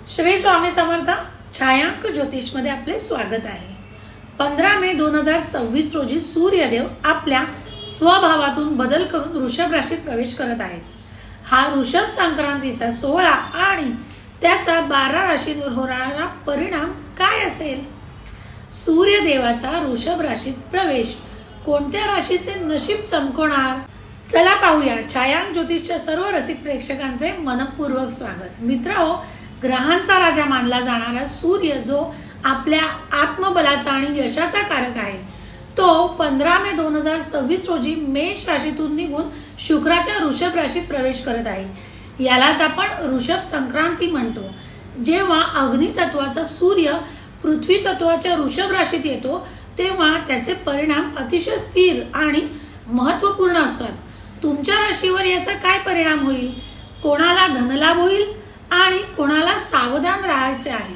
श्री स्वामी समर्थ छायांक ज्योतिषमध्ये आपले स्वागत आहे। 15 मे 2026 रोजी सूर्यदेव आपल्या स्वभावातून बदल करून वृषभ राशीत प्रवेश करत आहेत। हा वृषभ संक्रांतीचा 16 आणि त्याचा 12 राशींवर होणारा परिणाम काय असेल? सूर्यदेवाचा वृषभ राशीत प्रवेश कोणत्या राशीचे नशीब चमकवणार? चला पाहूया। छायांक ज्योतिषच्या सर्व रसिक प्रेक्षकांचे मनपूर्वक स्वागत। मित्रहो, ग्रहांचा राजा मानला जाणारा सूर्य जो आपल्या आत्मबलाचा आणि यशाचा कारक आहे, तो 15 मे 2026 रोजी मेष राशीतून निघून शुक्राच्या वृषभ राशीत प्रवेश करत आहे। यालाच आपण वृषभ संक्रांती म्हणतो। जेव्हा अग्नी तत्वाचा सूर्य पृथ्वी तत्वाच्या वृषभ राशीत येतो तेव्हा त्याचे परिणाम अतिशय स्थिर आणि महत्त्वपूर्ण असतात। तुमच्या राशीवर याचा काय परिणाम होईल? कोणाला धनलाभ होईल आणि कोणाला सावधान राहायचे आहे,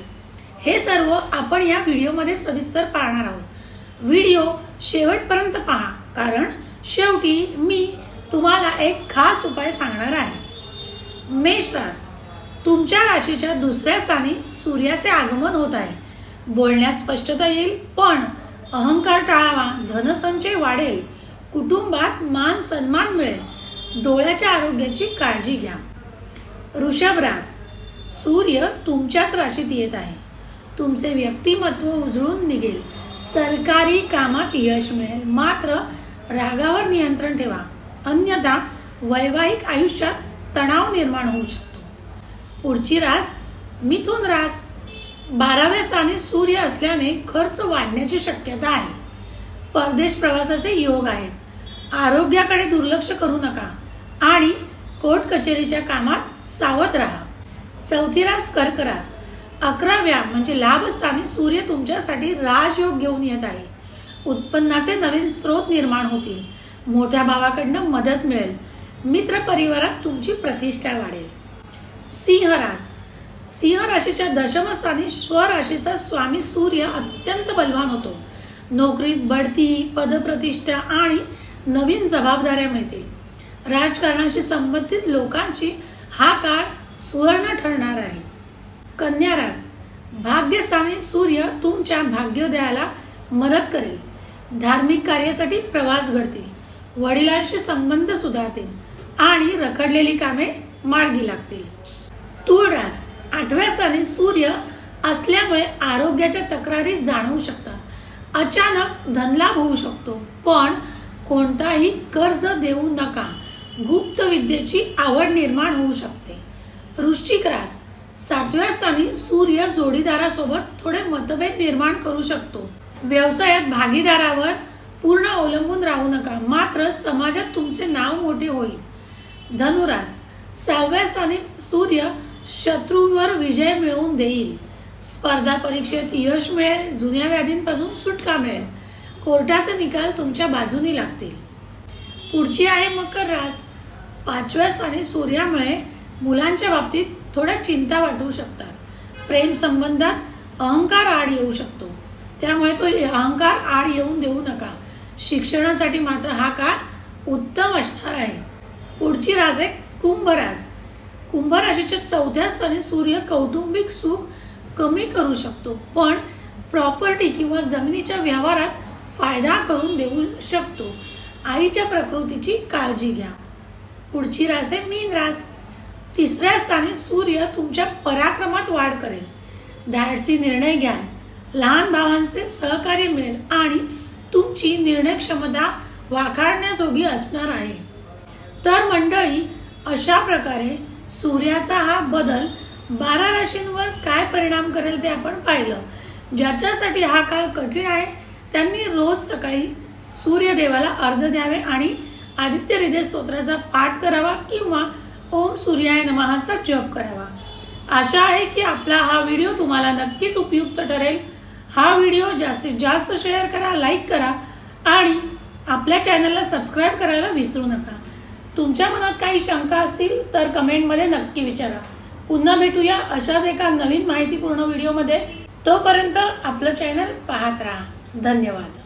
हे सर्व आपण या व्हिडिओमध्ये सविस्तर पाहणार आहोत। व्हिडिओ शेवटपर्यंत पहा, कारण शेवटी मी तुम्हाला एक खास उपाय सांगणार आहे। मेष राशी, तुमच्या राशीच्या दुसऱ्या स्थानी सूर्याचे आगमन होत आहे। बोलण्यात स्पष्टता येईल, पण अहंकार टाळावा, धनसंचय वाढेल, कुटुंबात मान सन्मान मिळेल, डोळ्याच्या आरोग्याची काळजी घ्या। वृषभ राशी, सूर्य तुमच्याच राशीत येत आहे। तुमचे व्यक्तिमत्व उजळून निघेल, सरकारी कामात यश मिळेल, मात्र रागावर नियंत्रण ठेवा, अन्यथा वैवाहिक आयुष्यात तणाव निर्माण होऊ शकतो। पुढची राशी मिथुन राशी, 12व्या स्थानी सूर्य असल्याने खर्च वाढण्याची शक्यता आहे। परदेश प्रवासाचे योग आहेत। आरोग्याकडे दुर्लक्ष करू नका आणि कोर्ट कचेरीच्या कामात सावध राहा। चौथी रास कर्क रास, 11व्या म्हणजे लाभ स्थानी सूर्य तुमच्यासाठी राजयोग घेऊन येत आहे। उत्पन्नाचे नवीन स्रोत निर्माण होतील, मोठ्या भावाकडनं मदत मिळेल, मित्र परिवारात तुमची प्रतिष्ठा वाढेल। सिंह रास, सिंह राशीच्या दशम स्थानी स्वराशीचा स्वामी सूर्य अत्यंत बलवान होतो। नोकरीत बढती, पदप्रतिष्ठा आणि नवीन जबाबदाऱ्या मिळतील। राजकारणाशी संबंधित लोकांची हा काळ सुवर्ण ठरणार आहे। कन्या रास, भाग्यस्थानी सूर्य तुमच्या भाग्योदयाला मदत करेल, धार्मिक कार्यासाठी प्रवास घडतील, वडिलांशी संबंध सुधारतील आणि रखडलेली कामे मार्गी लागतील। तूळ रास, 8व्या स्थानी सूर्य असल्यामुळे आरोग्याच्या तक्रारी जाणवू शकतात, अचानक धनलाभ होऊ शकतो, पण कोणताही कर्ज देऊ नका, गुप्त विद्येची आवड निर्माण होऊ शकते। वृश्चिक रास, 7व्या स्थानी सूर्य जोडीदारासोबत थोडे मतभेद निर्माण करू शकतो। व्यवसायात भागीदारावर पूर्ण अवलंबून राहू नका, मात्र समाजात तुमचे नाव मोठे होईल। धनुरास, 6व्या स्थानी सूर्य शत्रूवर विजय मिळवून देईल, स्पर्धा परीक्षेत यश मिळेल, जुन्या व्याधींपासून सुटका मिळेल, कोर्टाचे निकाल तुमच्या बाजूनी लागतील। पुढची आहे मकर रास, 5व्या स्थानी सूर्यामुळे मुलांच्या बाबतीत थोड्या चिंता वाटू शकतात। प्रेम संबंधात अहंकार आड येऊ शकतो, त्यामुळे तो अहंकार आड येऊन देऊ नका। शिक्षणासाठी मात्र हा काळ उत्तम असणार आहे। पुढची रास आहे कुंभ रास, कुंभ राशीच्या 4थ्या स्थानी सूर्य कौटुंबिक सुख कमी करू शकतो, पण प्रॉपर्टी किंवा जमिनीच्या व्यवहारात फायदा करून देऊ शकतो। आईच्या प्रकृतीची काळजी घ्या। पुढची रास आहे मीन रास, 3ऱ्या स्थानी सूर्य तुमच्या पराक्रमात वाढ करेल, धाडसी निर्णय घ्याल, लहान भावांचे सहकार्य मिळेल आणि तुमची निर्णय क्षमता वाखाणण्याजोगी असणार आहे। तर मंडळी, अशा प्रकारे सूर्याचा हा बदल 12 राशींवर काय परिणाम करेल ते आपण पाहिलं। ज्याच्यासाठी हा काळ कठीण आहे त्यांनी रोज सकाळी सूर्यदेवाला अर्घ्य द्यावे आणि आदित्य हृदय स्तोत्राचा पाठ करावा किंवा ओम सूर्याय नमःचा जप करावा। आशा आहे की आपला हा व्हिडिओ तुम्हाला नक्कीच उपयुक्त ठरेल। हा व्हिडिओ जास्तीत जास्त शेअर करा, लाईक करा आणि आपल्या चॅनलला सबस्क्राईब करायला विसरू नका। तुमच्या मनात काही शंका असतील तर कमेंटमध्ये नक्की विचारा। पुन्हा भेटूया अशाच एका नवीन माहितीपूर्ण व्हिडिओमध्ये। तोपर्यंत आपलं चॅनल पाहत राहा। धन्यवाद।